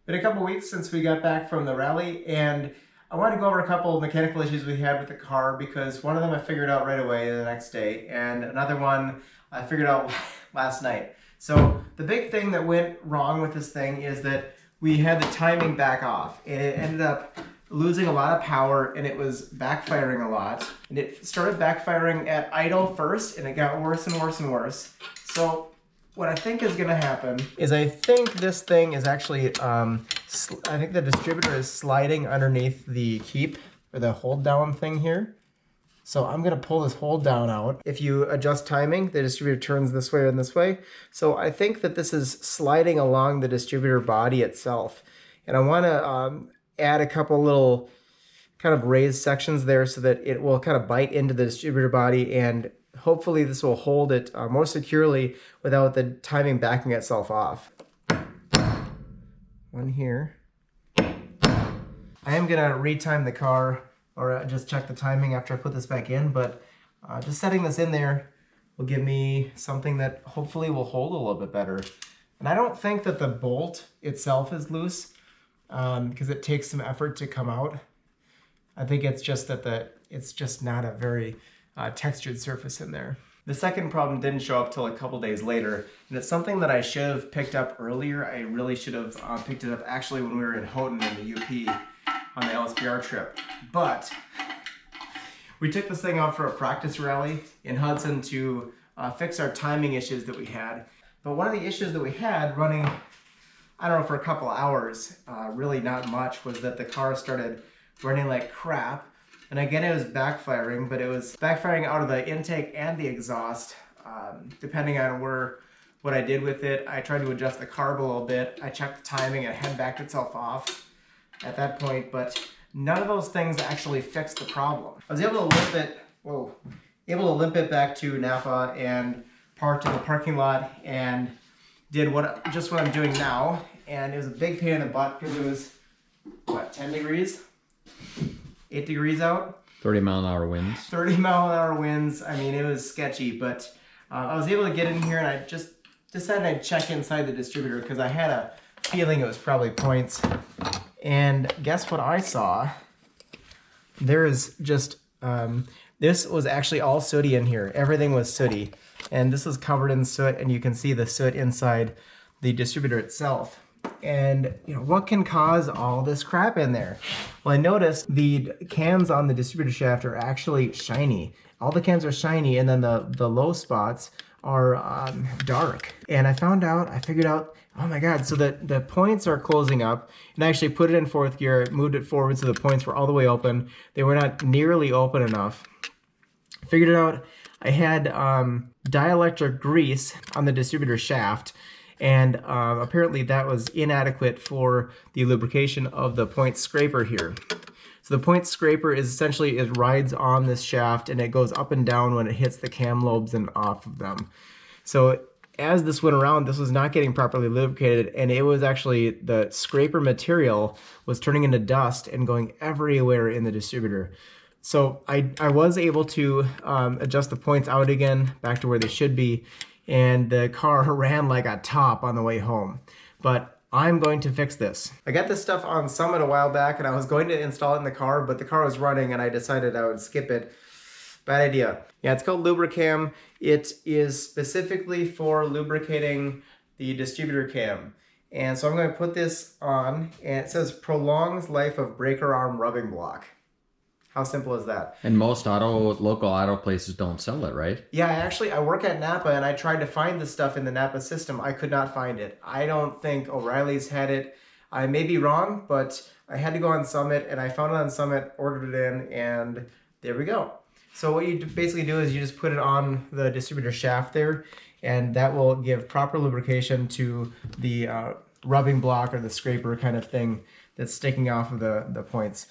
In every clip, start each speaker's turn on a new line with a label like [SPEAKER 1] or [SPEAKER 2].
[SPEAKER 1] Been a couple weeks since we got back from the rally, and I wanted to go over a couple of mechanical issues we had with the car because one of them I figured out right away the next day, and another one I figured out last night. So the big thing that went wrong with this thing is that we had the timing back off, and it ended up losing a lot of power, and it was backfiring a lot. And it started backfiring at idle first, and it got worse and worse and worse. So what I think is gonna happen is I think this thing is actually, I think the distributor is sliding underneath the keep, or the hold down thing here. So I'm gonna pull this hold down out. If you adjust timing, the distributor turns this way and this way. So I think that this is sliding along the distributor body itself. And I wanna add a couple little kind of raised sections there so that it will kind of bite into the distributor body, and hopefully this will hold it more securely without the timing backing itself off. One here. I am gonna retime the car, or just check the timing after I put this back in, but just setting this in there will give me something that hopefully will hold a little bit better. And I don't think that the bolt itself is loose because it takes some effort to come out. I think it's just that it's just not a very textured surface in there. The second problem didn't show up till a couple days later, and it's something that I should have picked up earlier. I really should have picked it up actually when we were in Houghton in the UP on the LSPR trip. But we took this thing out for a practice rally in Hudson to fix our timing issues that we had. But one of the issues that we had running, I don't know, for a couple hours, really not much, was that the car started running like crap. And again, it was backfiring, but it was backfiring out of the intake and the exhaust, depending on what I did with it. I tried to adjust the carb a little bit. I checked the timing and it had backed itself off at that point, but none of those things actually fixed the problem. I was able to limp it back to Napa and parked in the parking lot and did just what I'm doing now. And it was a big pain in the butt because it was, what, 10 degrees? 8 degrees out.
[SPEAKER 2] 30-mile-an-hour winds.
[SPEAKER 1] 30-mile-an-hour winds. I mean, it was sketchy, but I was able to get in here, and I just decided I'd check inside the distributor because I had a feeling it was probably points. And guess what I saw? There is just, this was actually all sooty in here. Everything was sooty. And this is covered in soot, and you can see the soot inside the distributor itself. And you know, what can cause all this crap in there? Well, I noticed the cams on the distributor shaft are actually shiny. All the cams are shiny, and then the low spots are dark. And I figured out, oh my God, so the points are closing up. And I actually put it in fourth gear, moved it forward so the points were all the way open. They were not nearly open enough. Figured it out. I had dielectric grease on the distributor shaft, and apparently that was inadequate for the lubrication of the point scraper here. So the point scraper is essentially, it rides on this shaft and it goes up and down when it hits the cam lobes and off of them. So as this went around, this was not getting properly lubricated, and it was actually, the scraper material was turning into dust and going everywhere in the distributor. So I was able to adjust the points out again back to where they should be, and the car ran like a top on the way home. But I'm going to fix this. I got this stuff on Summit a while back, and I was going to install it in the car, but the car was running and I decided I would skip it. Bad idea. Yeah, it's called Lubricam. It is specifically for lubricating the distributor cam. And so I'm going to put this on, and it says prolongs life of breaker arm rubbing block. How simple is that?
[SPEAKER 2] And most local auto places don't sell it, right?
[SPEAKER 1] Yeah, I work at Napa, and I tried to find this stuff in the Napa system. I could not find it. I don't think O'Reilly's had it. I may be wrong, but I had to go on Summit, and I found it on Summit, ordered it in, and there we go. So what you basically do is you just put it on the distributor shaft there, and that will give proper lubrication to the rubbing block or the scraper kind of thing that's sticking off of the points.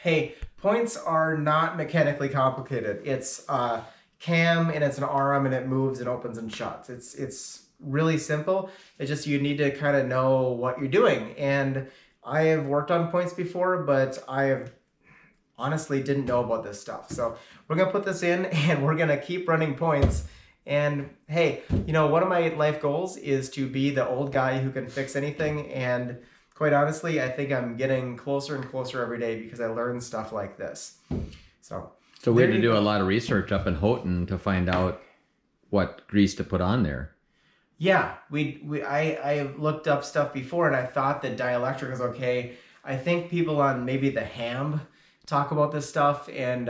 [SPEAKER 1] Hey, points are not mechanically complicated. It's a cam, and it's an arm, and it moves and opens and shuts. It's really simple. It's just you need to kind of know what you're doing. And I have worked on points before, but I have honestly didn't know about this stuff. So we're gonna put this in, and we're gonna keep running points, And hey, you know, one of my life goals is to be the old guy who can fix anything. And quite honestly, I think I'm getting closer and closer every day because I learn stuff like this. So
[SPEAKER 2] we
[SPEAKER 1] there
[SPEAKER 2] had to
[SPEAKER 1] you
[SPEAKER 2] do
[SPEAKER 1] go.
[SPEAKER 2] a lot of research up in Houghton to find out what grease to put on there.
[SPEAKER 1] Yeah, I looked up stuff before and I thought that dielectric was okay. I think people on maybe the ham talk about this stuff, and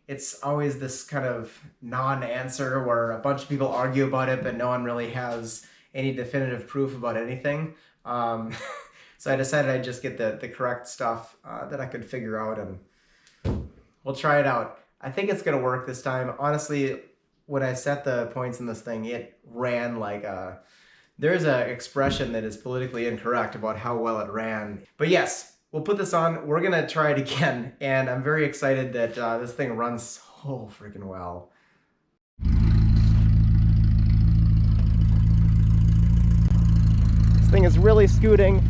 [SPEAKER 1] it's always this kind of non-answer where a bunch of people argue about it, but no one really has any definitive proof about anything. So I decided I'd just get the correct stuff that I could figure out, and we'll try it out. I think it's gonna work this time. Honestly, when I set the points in this thing, it ran like a... There's an expression that is politically incorrect about how well it ran. But yes, we'll put this on. We're gonna try it again, and I'm very excited that this thing runs so freaking well. This thing is really scooting.